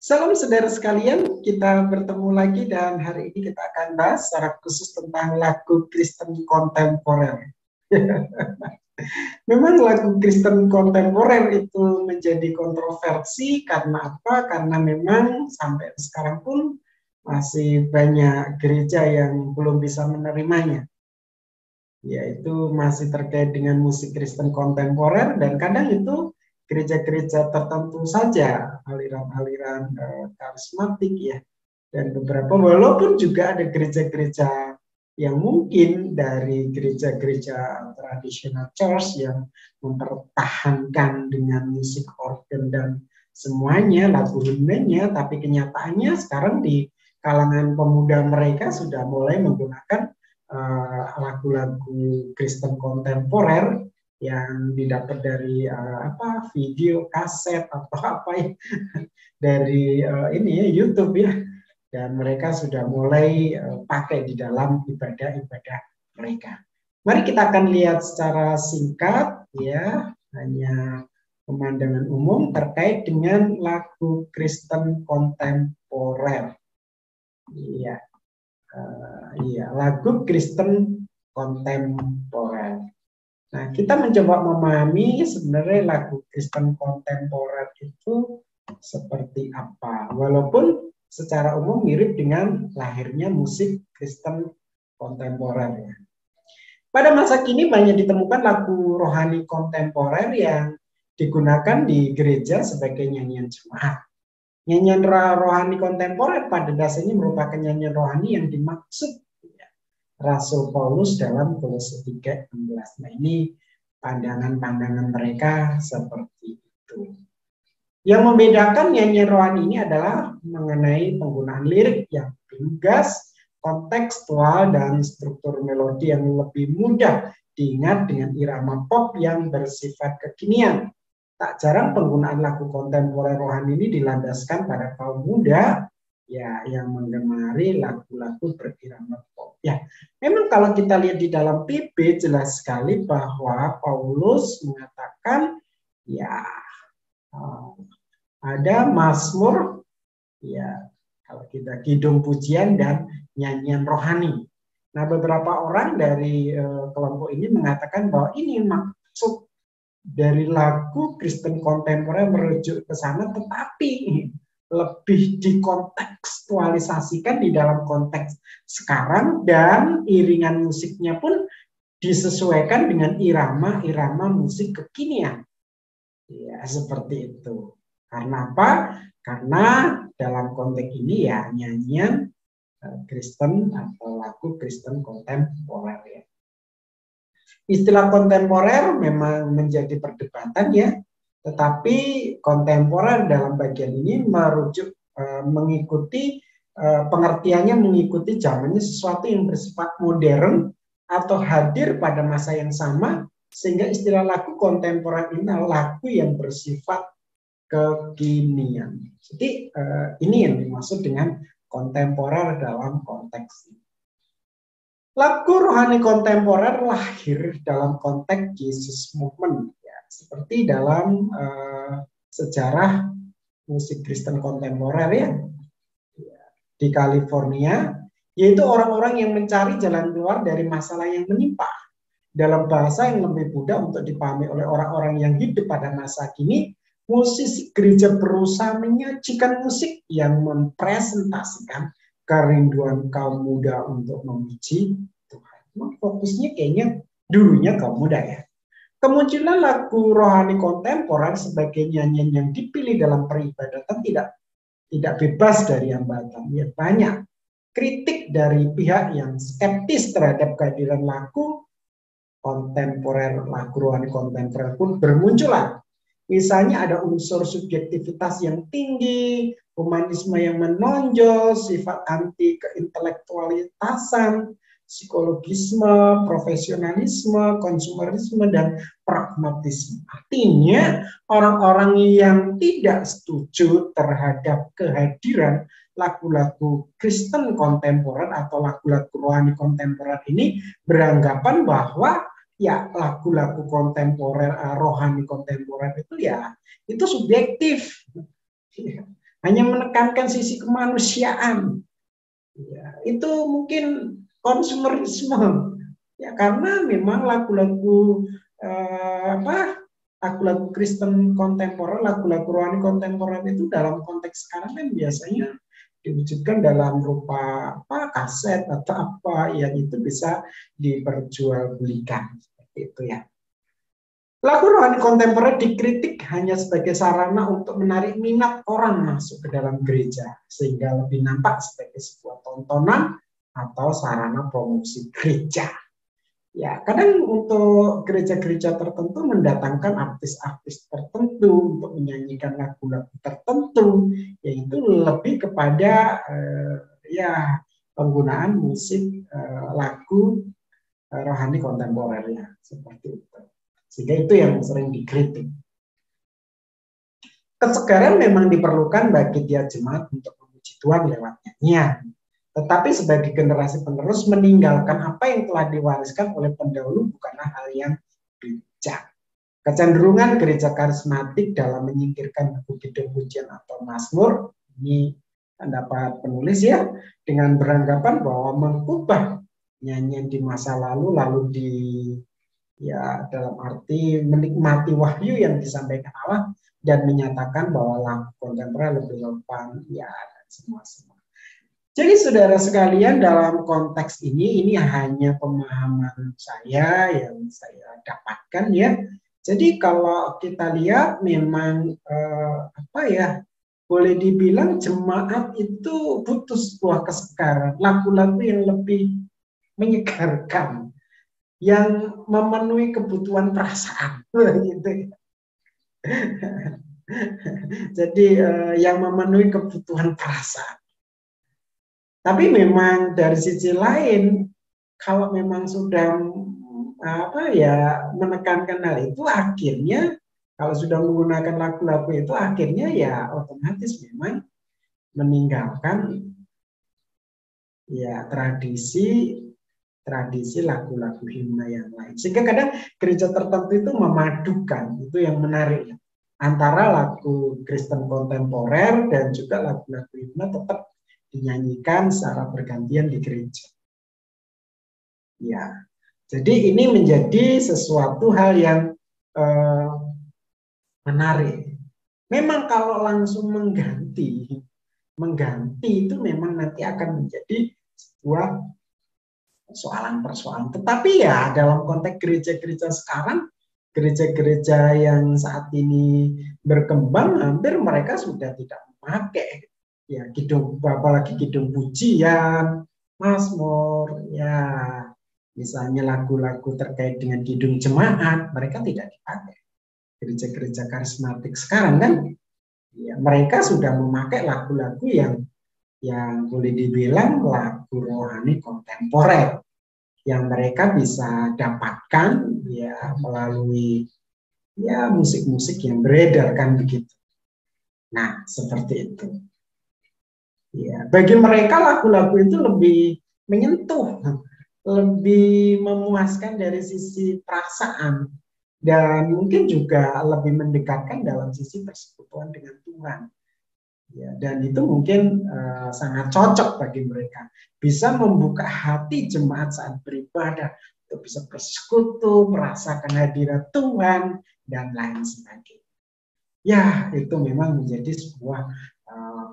Salam saudara sekalian, kita bertemu lagi dan hari ini kita akan bahas secara khusus tentang lagu Kristen kontemporer. Memang lagu Kristen kontemporer itu menjadi kontroversi karena apa? Karena memang sampai sekarang pun masih banyak gereja yang belum bisa menerimanya. Yaitu masih terkait dengan musik Kristen kontemporer dan kadang itu gereja-gereja tertentu saja, aliran-aliran karismatik ya, dan beberapa walaupun juga ada gereja-gereja yang mungkin dari gereja-gereja tradisional church yang mempertahankan dengan musik organ dan semuanya lagu himnenya, tapi kenyataannya sekarang di kalangan pemuda mereka sudah mulai menggunakan lagu-lagu Kristen kontemporer yang didapat dari video kaset atau apa ya dari ini ya YouTube ya, dan mereka sudah mulai pakai di dalam ibadah-ibadah mereka. Mari kita akan lihat secara singkat ya, hanya pemandangan umum terkait dengan lagu Kristen kontemporer. Iya. Lagu Kristen kontemporer. Nah, kita mencoba memahami sebenarnya lagu Kristen kontemporer itu seperti apa. Walaupun secara umum mirip dengan lahirnya musik Kristen kontemporer. Pada masa kini banyak ditemukan lagu rohani kontemporer yang digunakan di gereja sebagai nyanyian jemaat. Nyanyian rohani kontemporer pada dasarnya merupakan nyanyian rohani yang dimaksud Rasul Paulus dalam Kolose 3:16. Nah, ini pandangan-pandangan mereka seperti itu. Yang membedakan nyanyian rohani ini adalah mengenai penggunaan lirik yang lugas, kontekstual, dan struktur melodi yang lebih mudah diingat dengan irama pop yang bersifat kekinian. Tak jarang penggunaan lagu kontemporer rohani ini dilandaskan pada kaum muda ya yang menggemari lagu-lagu berirama pop. Ya, memang kalau kita lihat di dalam PB jelas sekali bahwa Paulus mengatakan ya ada mazmur ya, kalau kita kidung pujian dan nyanyian rohani. Nah, beberapa orang dari kelompok ini mengatakan bahwa ini maksud dari lagu Kristen kontemporer merujuk ke sana, tetapi lebih dikontekstualisasikan di dalam konteks sekarang dan iringan musiknya pun disesuaikan dengan irama-irama musik kekinian. Ya, seperti itu. Karena apa? Karena dalam konteks ini ya nyanyian Kristen atau lagu Kristen kontemporer ya. Istilah kontemporer memang menjadi perdebatan ya, tetapi kontemporer dalam bagian ini merujuk mengikuti pengertiannya mengikuti zamannya, sesuatu yang bersifat modern atau hadir pada masa yang sama, sehingga istilah lagu kontemporer ini adalah lagu yang bersifat kekinian. Jadi ini yang dimaksud dengan kontemporer dalam konteks ini. Lagu rohani kontemporer lahir dalam konteks Jesus Movement, ya, seperti dalam sejarah musik Kristen kontemporer ya, di California, yaitu orang-orang yang mencari jalan keluar dari masalah yang menimpa. Dalam bahasa yang lebih mudah untuk dipahami oleh orang-orang yang hidup pada masa kini, musisi gereja berusaha menyajikan musik yang mempresentasikan kerinduan kaum muda untuk memuji Tuhan. Fokusnya kayaknya dulunya kaum muda ya. Kemunculan lagu rohani kontemporer sebagai nyanyian yang dipilih dalam peribadatan tidak bebas dari hambatan. Ya, banyak kritik dari pihak yang skeptis terhadap kehadiran lagu kontemporer, lagu rohani kontemporer pun bermunculan. Misalnya ada unsur subjektivitas yang tinggi, humanisme yang menonjol, sifat anti keintelektualitasan, psikologisme, profesionalisme, konsumerisme, dan pragmatisme. Artinya orang-orang yang tidak setuju terhadap kehadiran lagu-lagu Kristen kontemporer atau lagu-lagu rohani kontemporer ini beranggapan bahwa ya lagu-lagu kontemporer, rohani kontemporer itu ya itu subjektif. hanya menekankan sisi kemanusiaan. Ya, itu mungkin konsumerisme. Ya, karena memang lagu-lagu lagu-lagu Kristen kontemporer, lagu-lagu rohani kontemporer itu dalam konteks sekarang kan biasanya diwujudkan dalam rupa kaset atau apa yang itu bisa diperjualbelikan seperti itu ya. Lagu rohani kontemporer dikritik hanya sebagai sarana untuk menarik minat orang masuk ke dalam gereja, sehingga lebih nampak sebagai sebuah tontonan atau sarana promosi gereja. Ya, kadang untuk gereja-gereja tertentu mendatangkan artis-artis tertentu untuk menyanyikan lagu-lagu tertentu, yaitu lebih kepada penggunaan musik lagu rohani kontemporer ya, seperti itu. Sehingga itu yang sering dikritik. Kesegaran memang diperlukan bagi tiap jemaat untuk memuji Tuhan lewat nyanyian. Tetapi sebagai generasi penerus meninggalkan apa yang telah diwariskan oleh pendahulu bukanlah hal yang bijak. Kecenderungan gereja karismatik dalam menyingkirkan buku kidung pujian atau mazmur, ini pendapat penulis ya, dengan beranggapan bahwa mengubah nyanyian di masa lalu dalam arti menikmati wahyu yang disampaikan Allah dan menyatakan bahwa lagu kontemporer lebih relevan dan semua. Jadi saudara sekalian, dalam konteks ini hanya pemahaman saya yang saya dapatkan ya. Jadi kalau kita lihat memang boleh dibilang jemaat itu butuh sebuah kesegaran, lagu-lagu yang lebih menyegarkan, yang memenuhi kebutuhan perasaan, gitu. Jadi yang memenuhi kebutuhan perasaan. Tapi memang dari sisi lain, kalau memang sudah menekankan hal itu, akhirnya kalau sudah menggunakan lagu-lagu itu, akhirnya ya otomatis memang meninggalkan ya tradisi lagu-lagu himne yang lain. Sehingga kadang gereja tertentu itu memadukan, itu yang menarik, antara lagu Kristen kontemporer dan juga lagu-lagu himne tetap dinyanyikan secara bergantian di gereja. Ya, jadi ini menjadi sesuatu hal yang menarik. Memang kalau langsung mengganti itu memang nanti akan menjadi sebuah persoalan. Tetapi ya dalam konteks gereja-gereja sekarang, gereja-gereja yang saat ini berkembang, hampir mereka sudah tidak memakai ya kidung, apalagi kidung pujian, mazmur, ya misalnya lagu-lagu terkait dengan kidung jemaat, mereka tidak dipakai. Gereja-gereja karismatik sekarang kan, ya, mereka sudah memakai lagu-lagu yang boleh dibilang lagu rohani kontemporer yang mereka bisa dapatkan ya melalui ya musik-musik yang beredar kan begitu. Nah, seperti itu. Ya, bagi mereka lagu-lagu itu lebih menyentuh, lebih memuaskan dari sisi perasaan, dan mungkin juga lebih mendekatkan dalam sisi persekutuan dengan Tuhan. Ya, dan itu mungkin sangat cocok bagi mereka. Bisa membuka hati jemaat saat beribadah, untuk bisa bersekutu, merasakan hadirat Tuhan, dan lain sebagainya. Ya, itu memang menjadi sebuah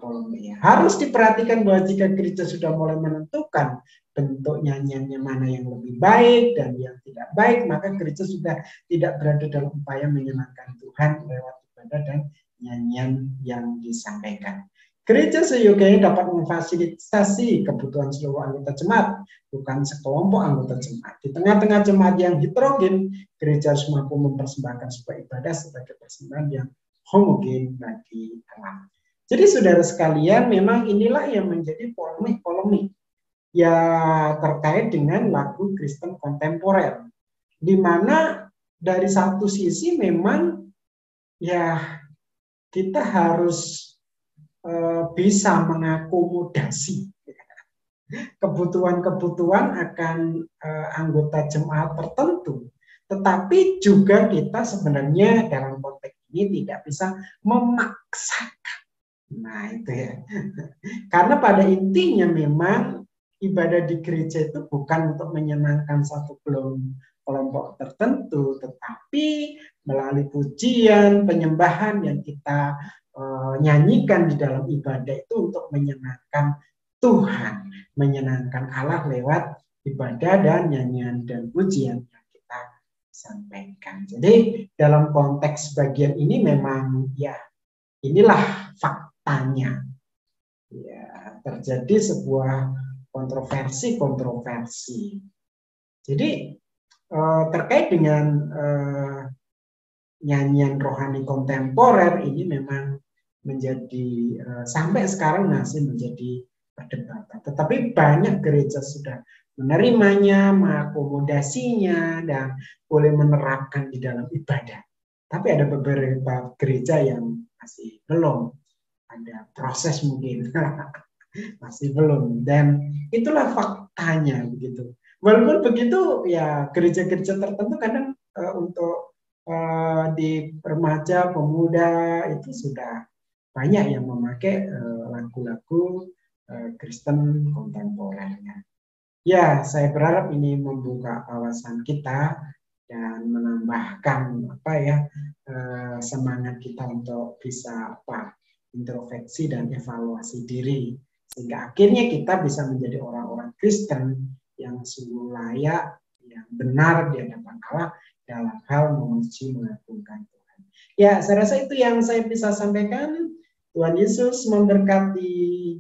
polemik. Harus diperhatikan bahwa jika gereja sudah mulai menentukan bentuk nyanyiannya mana yang lebih baik dan yang tidak baik, maka gereja sudah tidak berada dalam upaya menyenangkan Tuhan lewat ibadah dan nyanyian yang disampaikan. Gereja seyogianya dapat memfasilitasi kebutuhan seluruh anggota jemaat, bukan sekelompok anggota jemaat. Di tengah-tengah jemaat yang heterogen, gereja harus mampu mempersembahkan sebuah ibadah sebagai persembahan yang homogen bagi Allah. Jadi saudara sekalian, memang inilah yang menjadi polemik-polemik ya terkait dengan lagu Kristen kontemporer, di mana dari satu sisi memang ya kita harus bisa mengakomodasi kebutuhan-kebutuhan akan anggota jemaat tertentu, tetapi juga kita sebenarnya dalam konteks ini tidak bisa memaksakan Nah, itu ya. Karena pada intinya memang ibadah di gereja itu bukan untuk menyenangkan satu kelompok tertentu, tetapi melalui pujian, penyembahan yang kita nyanyikan di dalam ibadah itu untuk menyenangkan Tuhan, menyenangkan Allah lewat ibadah dan nyanyian dan pujian yang kita sampaikan. Jadi dalam konteks bagian ini memang ya inilah faktanya. Ya, terjadi sebuah kontroversi. Jadi terkait dengan nyanyian rohani kontemporer ini memang menjadi sampai sekarang masih menjadi perdebatan. Tetapi banyak gereja sudah menerimanya, mengakomodasinya, dan boleh menerapkan di dalam ibadah. Tapi ada beberapa gereja yang masih belum, ada proses mungkin. Masih belum, dan itulah faktanya begitu. Walaupun begitu ya gereja-gereja tertentu kadang untuk di remaja pemuda itu sudah banyak yang memakai lagu-lagu Kristen kontemporernya. Ya, saya berharap ini membuka wawasan kita dan menambahkan apa ya semangat kita untuk bisa introspeksi dan evaluasi diri, sehingga akhirnya kita bisa menjadi orang-orang Kristen yang sungguh layak, yang benar di hadapan Allah dalam hal memuji mengagungkan Tuhan. Ya, saya rasa itu yang saya bisa sampaikan. Tuhan Yesus memberkati.